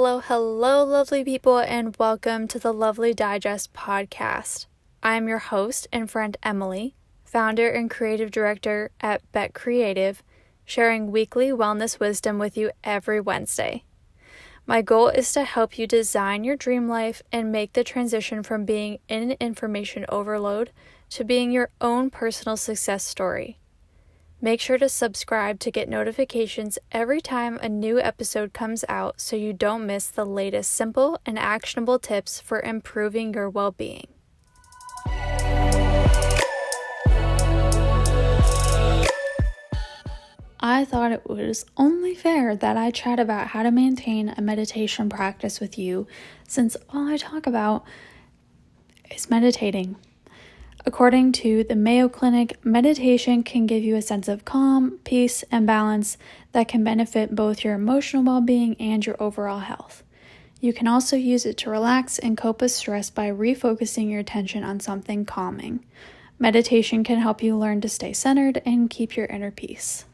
Hello, lovely people, and welcome to the Lovely Digest podcast. I'm your host and friend Emily, founder and creative director at Bet Creative, sharing weekly wellness wisdom with you every Wednesday. My goal is to help you design your dream life and make the transition from being in information overload to being your own personal success story. Make sure to subscribe to get notifications every time a new episode comes out so you don't miss the latest simple and actionable tips for improving your well-being. I thought it was only fair that I chat about how to maintain a meditation practice with you, since all I talk about is meditating. According to the Mayo Clinic, meditation can give you a sense of calm, peace, and balance that can benefit both your emotional well-being and your overall health. You can also use it to relax and cope with stress by refocusing your attention on something calming. Meditation can help you learn to stay centered and keep your inner peace.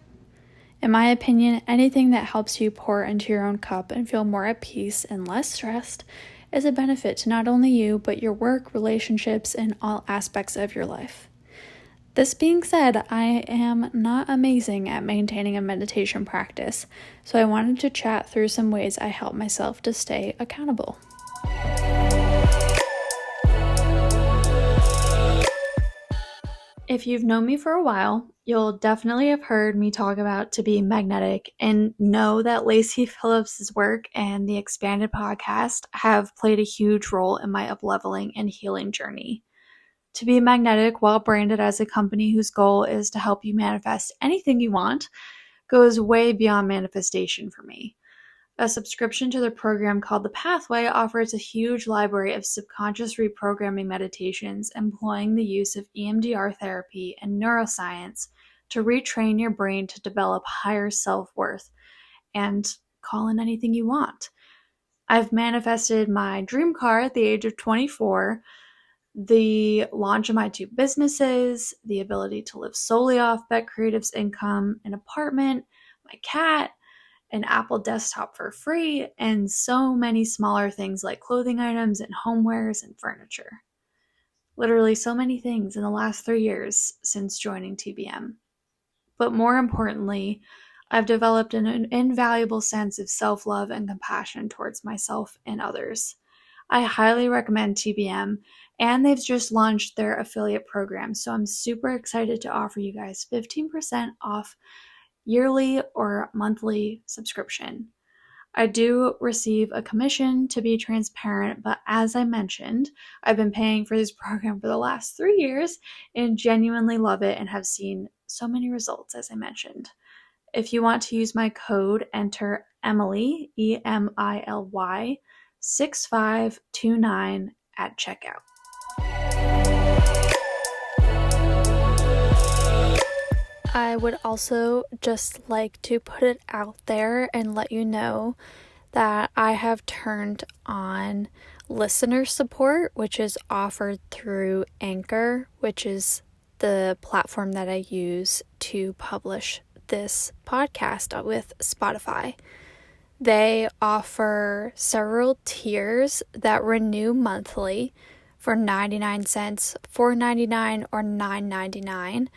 In my opinion, anything that helps you pour into your own cup and feel more at peace and less stressed is a benefit to not only you, but your work, relationships, and all aspects of your life. This being said, I am not amazing at maintaining a meditation practice, so I wanted to chat through some ways I help myself to stay accountable. If you've known me for a while, you'll definitely have heard me talk about To Be Magnetic and know that Lacy Phillips' work and the Expanded podcast have played a huge role in my up-leveling and healing journey. To Be Magnetic, while branded as a company whose goal is to help you manifest anything you want, goes way beyond manifestation for me. A subscription to the program called The Pathway offers a huge library of subconscious reprogramming meditations employing the use of EMDR therapy and neuroscience to retrain your brain to develop higher self-worth and call in anything you want. I've manifested my dream car at the age of 24, the launch of my 2 businesses, the ability to live solely off Bet Creative's income, an apartment, my cat, an Apple desktop for free, and so many smaller things like clothing items and homewares and furniture. Literally so many things in the last 3 years since joining TBM. But more importantly, I've developed an invaluable sense of self-love and compassion towards myself and others. I highly recommend TBM, and they've just launched their affiliate program, so I'm super excited to offer you guys 15% off yearly or monthly subscription. I do receive a commission to be transparent, but as I mentioned, I've been paying for this program for the last 3 years and genuinely love it and have seen so many results, as I mentioned. If you want to use my code, enter Emily, EMILY, 6529 at checkout. I would also just like to put it out there and let you know that I have turned on listener support, which is offered through Anchor, which is the platform that I use to publish this podcast with Spotify. They offer several tiers that renew monthly for 99 cents, $4.99, or $9.99.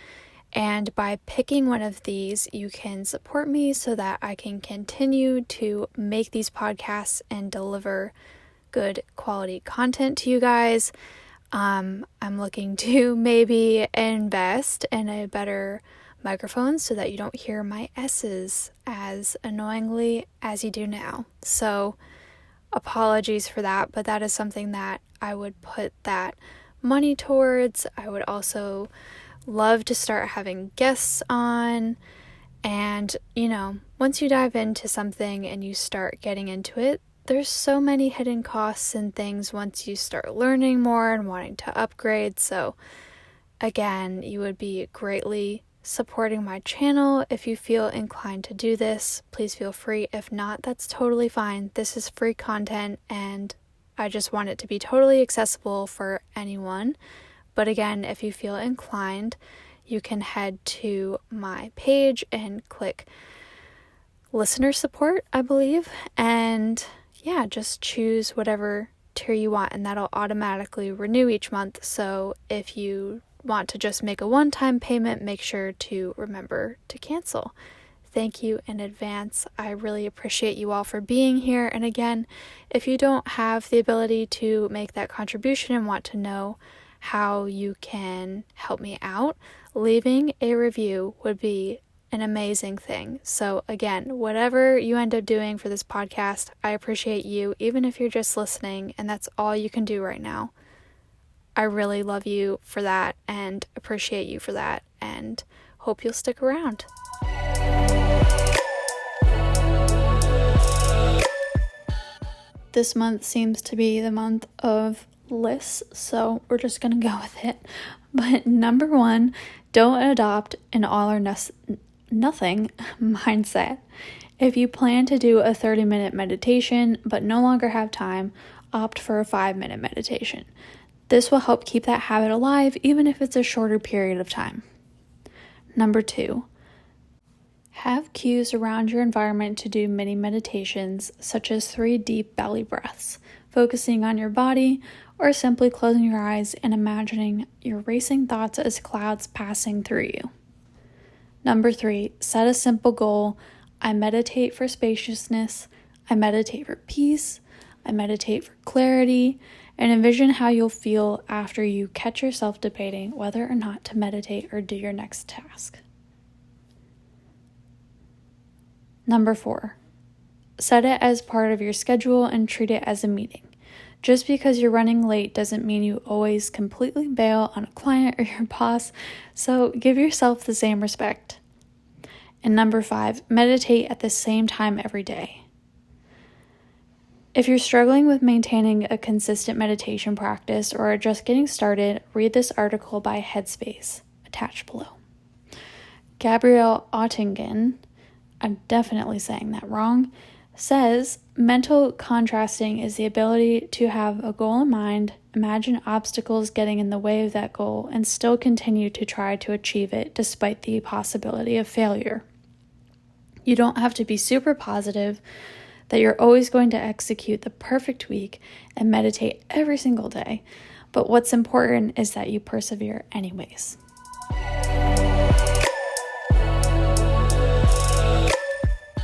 And by picking one of these, you can support me so that I can continue to make these podcasts and deliver good quality content to you guys. I'm looking to maybe invest in a better microphone so that you don't hear my S's as annoyingly as you do now. So apologies for that, but that is something that I would put that money towards. I would also love to start having guests on, and once you dive into something and you start getting into it, there's so many hidden costs and things once you start learning more and wanting to upgrade. So again, you would be greatly supporting my channel. If you feel inclined to do this, please feel free. If not, that's totally fine. This is free content and I just want it to be totally accessible for anyone. But again, if you feel inclined, you can head to my page and click listener support, I believe. And just choose whatever tier you want, and that'll automatically renew each month. So if you want to just make a one-time payment, make sure to remember to cancel. Thank you in advance. I really appreciate you all for being here. And again, if you don't have the ability to make that contribution and want to know how you can help me out, leaving a review would be an amazing thing. So again, whatever you end up doing for this podcast, I appreciate you, even if you're just listening and that's all you can do right now. I really love you for that and appreciate you for that, and hope you'll stick around. This month seems to be the month of lists, so we're just gonna go with it. But number 1, don't adopt an all or nothing mindset. If you plan to do a 30-minute meditation but no longer have time, opt for a 5-minute meditation. This will help keep that habit alive even if it's a shorter period of time. Number 2, have cues around your environment to do mini meditations, such as 3 deep belly breaths, focusing on your body, or simply closing your eyes and imagining your racing thoughts as clouds passing through you. Number 3, set a simple goal. I meditate for spaciousness, I meditate for peace, I meditate for clarity, and envision how you'll feel after you catch yourself debating whether or not to meditate or do your next task. Number 4, set it as part of your schedule and treat it as a meeting. Just because you're running late doesn't mean you always completely bail on a client or your boss, so give yourself the same respect. And number 5, meditate at the same time every day. If you're struggling with maintaining a consistent meditation practice or are just getting started, read this article by Headspace, attached below. Gabrielle Oettingen, I'm definitely saying that wrong, says mental contrasting is the ability to have a goal in mind, imagine obstacles getting in the way of that goal, and still continue to try to achieve it despite the possibility of failure. You don't have to be super positive that you're always going to execute the perfect week and meditate every single day, but what's important is that you persevere anyways.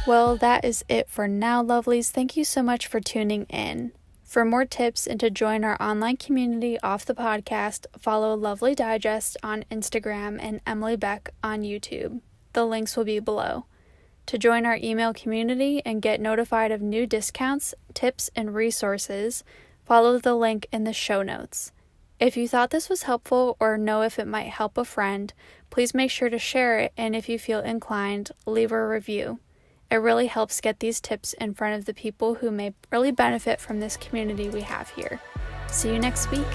Well, that is it for now, lovelies. Thank you so much for tuning in. For more tips and to join our online community off the podcast, follow Lovely Digest on Instagram and Emily Beck on YouTube. The links will be below. To join our email community and get notified of new discounts, tips, and resources, follow the link in the show notes. If you thought this was helpful or know if it might help a friend, please make sure to share it, and if you feel inclined, leave a review. It really helps get these tips in front of the people who may really benefit from this community we have here. See you next week.